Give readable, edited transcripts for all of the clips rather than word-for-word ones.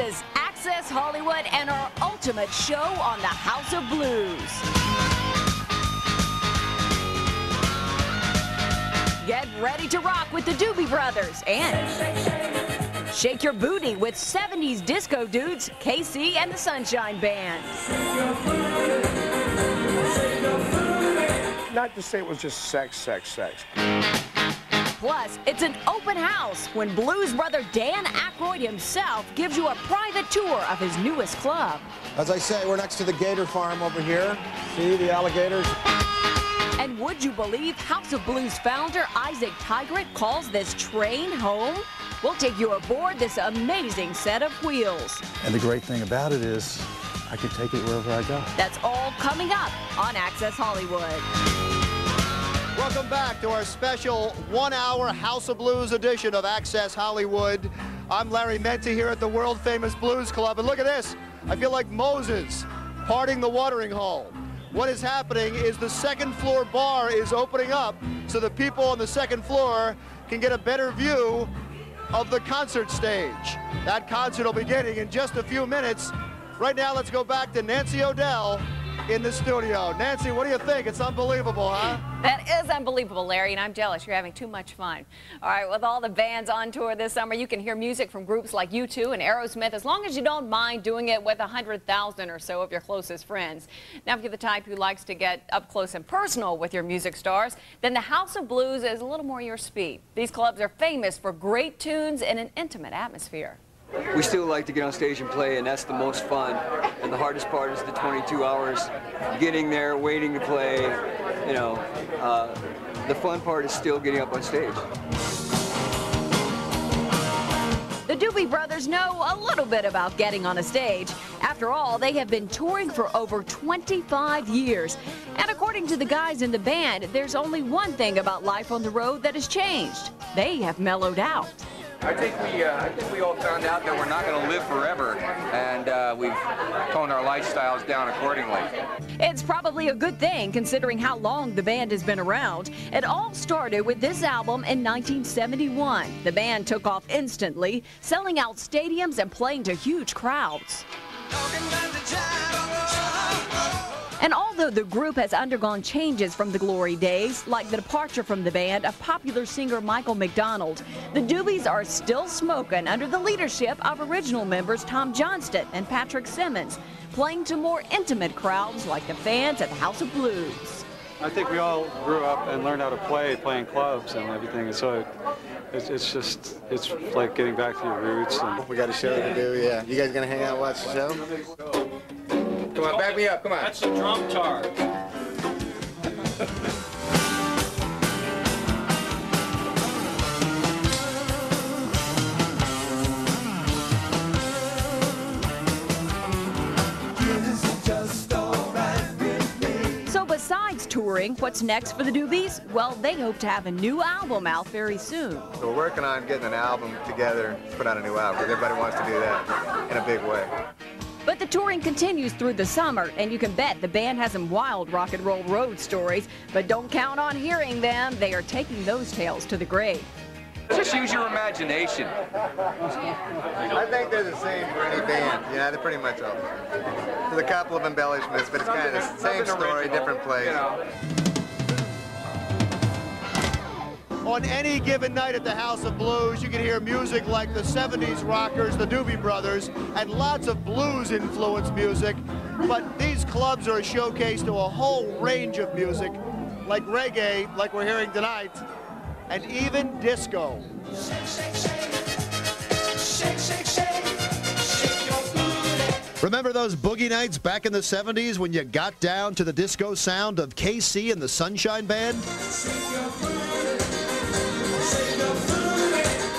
is Access Hollywood and our ultimate show on the House of Blues. Get ready to rock with the Doobie Brothers and shake your booty with 70s disco dudes, KC and the Sunshine Band. Not to say it was just sex. Plus, it's an open house when blues brother Dan Aykroyd himself gives you a private tour of his newest club. As I say, we're next to the gator farm over here. See the alligators? And would you believe House of Blues founder Isaac Tigrett calls this train home? We'll take you aboard this amazing set of wheels. And the great thing about it is I can take it wherever I go. That's all coming up on Access Hollywood. Welcome back to our special one-hour House of Blues edition of Access Hollywood. I'm Larry Menti here at the world-famous Blues Club, and look at this. I feel like Moses parting the watering hole. What is happening is the second floor bar is opening up so the people on the second floor can get a better view of the concert stage. That concert will be beginning in just a few minutes. Right now, let's go back to Nancy O'Dell in the studio. Nancy, what do you think? It's unbelievable, huh? That is unbelievable, Larry, and I'm jealous. You're having too much fun. All right, with all the bands on tour this summer, you can hear music from groups like U2 and Aerosmith, as long as you don't mind doing it with 100,000 or so of your closest friends. Now, if you're the type who likes to get up close and personal with your music stars, then the House of Blues is a little more your speed. These clubs are famous for great tunes and an intimate atmosphere. We still like to get on stage and play, and that's the most fun. And the hardest part is the 22 hours getting there, waiting to play. You know, the fun part is still getting up on stage. The Doobie Brothers know a little bit about getting on a stage. After all, they have been touring for over 25 years. And according to the guys in the band, there's only one thing about life on the road that has changed. They have mellowed out. I think we all found out that we're not going to live forever, and we've toned our lifestyles down accordingly. It's probably a good thing considering how long the band has been around. It all started with this album in 1971. The band took off instantly, selling out stadiums and playing to huge crowds. And although the group has undergone changes from the glory days, like the departure from the band of popular singer Michael McDonald, the Doobies are still smoking under the leadership of original members Tom Johnston and Patrick Simmons, playing to more intimate crowds like the fans at the House of Blues. I think we all grew up and learned how to play, playing clubs and everything, and so it's like getting back to your roots. And We got a show to do, yeah. You guys gonna hang out and watch the show? Come on, back me up, come on. That's a drum tar. So besides touring, what's next for the Doobies? Well, they hope to have a new album out very soon. So we're working on getting an album together to put out a new album, because everybody wants to do that in a big way. But the touring continues through the summer, and you can bet the band has some wild rock and roll road stories, but don't count on hearing them. They are taking those tales to the grave. Just use your imagination. I think they're the same for any band. Yeah, they're pretty much all. There's a couple of embellishments, but it's kind of the same story, different place. You know. On any given night at the House of Blues, you can hear music like the 70s rockers, the Doobie Brothers, and lots of blues-influenced music. But these clubs are a showcase to a whole range of music, like reggae, like we're hearing tonight, and even disco. Remember those boogie nights back in the 70s when you got down to the disco sound of KC and the Sunshine Band?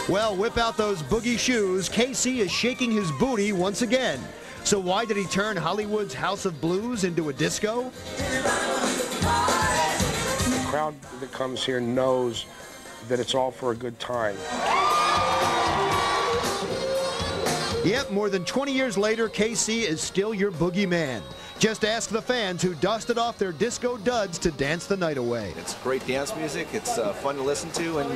Well, whip out those boogie shoes. KC is shaking his booty once again. So why did he turn Hollywood's House of Blues into a disco? The crowd that comes here knows that it's all for a good time. Yep, more than 20 years later, KC is still your boogeyman. Just ask the fans who dusted off their disco duds to dance the night away. It's great dance music. It's fun to listen to, and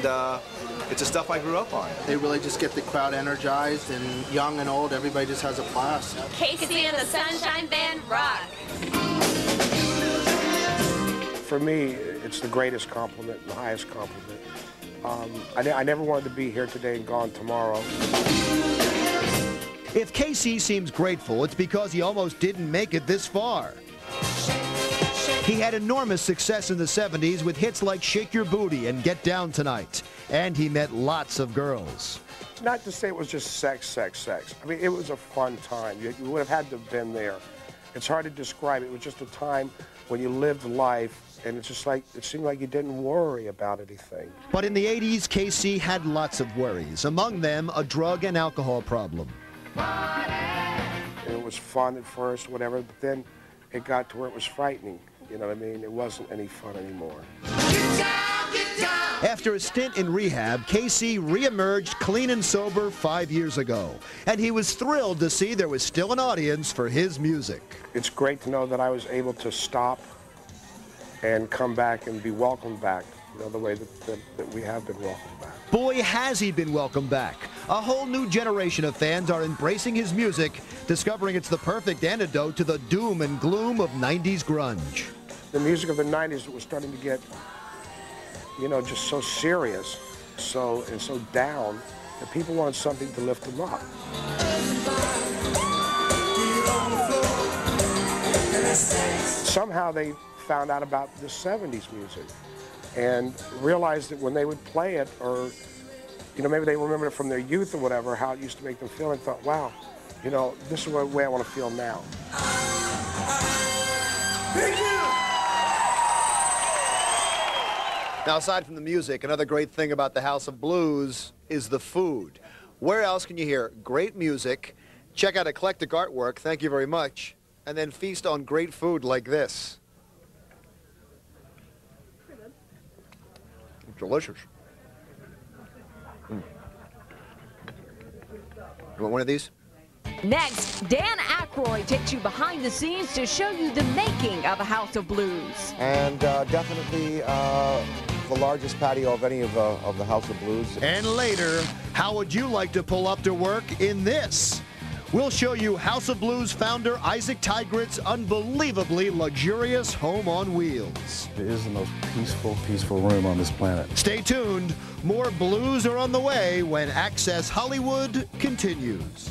it's the stuff I grew up on. They really just get the crowd energized, and young and old, everybody just has a blast. Casey and the Sunshine Band rock. For me, it's the greatest compliment and the highest compliment. I never wanted to be here today and gone tomorrow. If KC seems grateful, it's because he almost didn't make it this far. He had enormous success in the 70s with hits like Shake Your Booty and Get Down Tonight. And he met lots of girls. Not to say it was just sex, sex, sex. I mean, it was a fun time. You would have had to have been there. It's hard to describe. It was just a time when you lived life, and it's just like, it seemed like you didn't worry about anything. But in the 80s, KC had lots of worries, among them a drug and alcohol problem. And it was fun at first, whatever, but then it got to where it was frightening. You know what I mean? It wasn't any fun anymore. After a stint in rehab, KC reemerged clean and sober 5 years ago. And he was thrilled to see there was still an audience for his music. It's great to know that I was able to stop and come back and be welcomed back, you know, the way that we have been welcomed back. Boy, has he been welcomed back. A whole new generation of fans are embracing his music, discovering it's the perfect antidote to the doom and gloom of 90s grunge. The music of the 90s was starting to get, you know, just so serious, so down, that people wanted something to lift them up. Somehow they found out about the 70s music and realized that when they would play it, or, you know, maybe they remembered it from their youth or whatever, how it used to make them feel, and thought, wow, you know, this is the way I want to feel now. Now, aside from the music, another great thing about the House of Blues is the food. Where else can you hear great music, check out eclectic artwork, thank you very much, and then feast on great food like this? Delicious. You want one of these? Next, Dan Aykroyd takes you behind the scenes to show you the making of a House of Blues. And definitely the largest patio of any of the House of Blues. And later, how would you like to pull up to work in this? We'll show you House of Blues founder Isaac Tigrett's unbelievably luxurious home on wheels. It is the most peaceful room on this planet. Stay tuned. More blues are on the way when Access Hollywood continues.